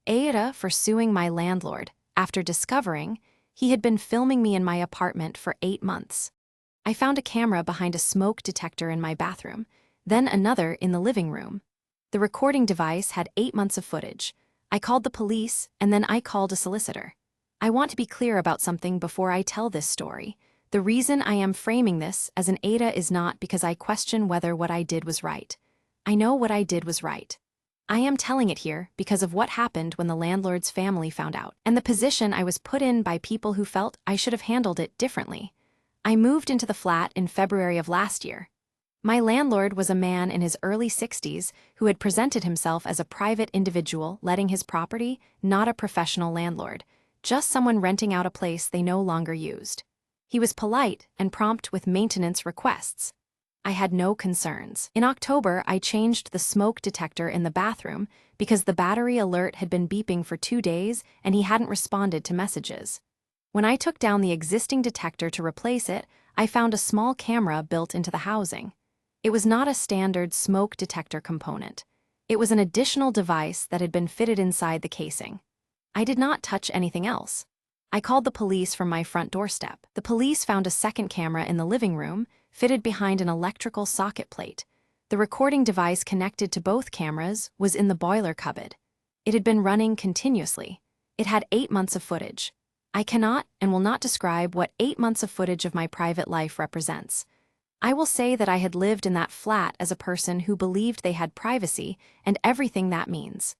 AITA for suing my landlord after discovering he had been filming me in my apartment for 8 months. I found a camera behind a smoke detector in my bathroom, then another in the living room. The recording device had 8 months of footage. I called the police, and then I called a solicitor. I want to be clear about something before I tell this story. The reason I am framing this as an AITA is not because I question whether what I did was right. I know what I did was right. I am telling it here because of what happened when the landlord's family found out, and the position I was put in by people who felt I should have handled it differently. I moved into the flat in February of last year. My landlord was a man in his early 60s who had presented himself as a private individual letting his property, not a professional landlord, just someone renting out a place they no longer used. He was polite and prompt with maintenance requests. I had no concerns. In October, I changed the smoke detector in the bathroom because the battery alert had been beeping for 2 days and he hadn't responded to messages. When I took down the existing detector to replace it, I found a small camera built into the housing. It was not a standard smoke detector component. It was an additional device that had been fitted inside the casing. I did not touch anything else. I called the police from my front doorstep. The police found a second camera in the living room, fitted behind an electrical socket plate. The recording device connected to both cameras was in the boiler cupboard. It had been running continuously. It had 8 months of footage. I cannot and will not describe what 8 months of footage of my private life represents. I will say that I had lived in that flat as a person who believed they had privacy and everything that means.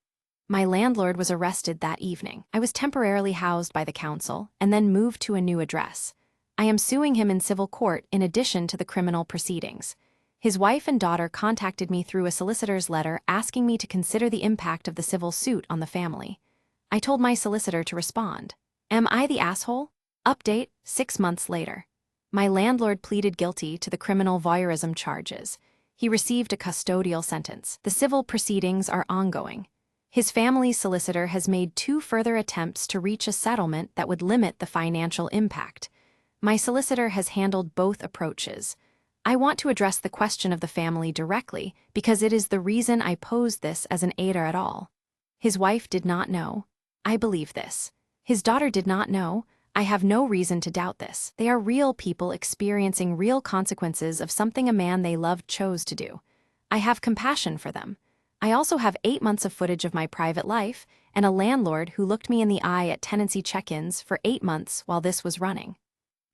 My landlord was arrested that evening. I was temporarily housed by the council and then moved to a new address. I am suing him in civil court in addition to the criminal proceedings. His wife and daughter contacted me through a solicitor's letter asking me to consider the impact of the civil suit on the family. I told my solicitor to respond. Am I the asshole? Update, 6 months later. My landlord pleaded guilty to the criminal voyeurism charges. He received a custodial sentence. The civil proceedings are ongoing. His family's solicitor has made 2 further attempts to reach a settlement that would limit the financial impact. My solicitor has handled both approaches. I want to address the question of the family directly because it is the reason I posed this as an AITA at all. His wife did not know. I believe this. His daughter did not know. I have no reason to doubt this. They are real people experiencing real consequences of something a man they loved chose to do. I have compassion for them. I also have 8 months of footage of my private life and a landlord who looked me in the eye at tenancy check-ins for 8 months while this was running.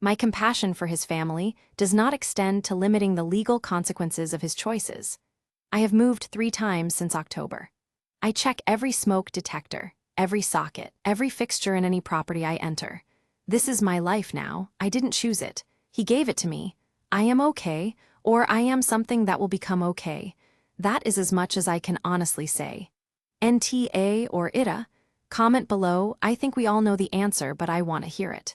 My compassion for his family does not extend to limiting the legal consequences of his choices. I have moved 3 times since October. I check every smoke detector, every socket, every fixture in any property I enter. This is my life now. I didn't choose it. He gave it to me. I am okay, or I am something that will become okay. That is as much as I can honestly say. NTA or ITA? Comment below. I think we all know the answer, but I want to hear it.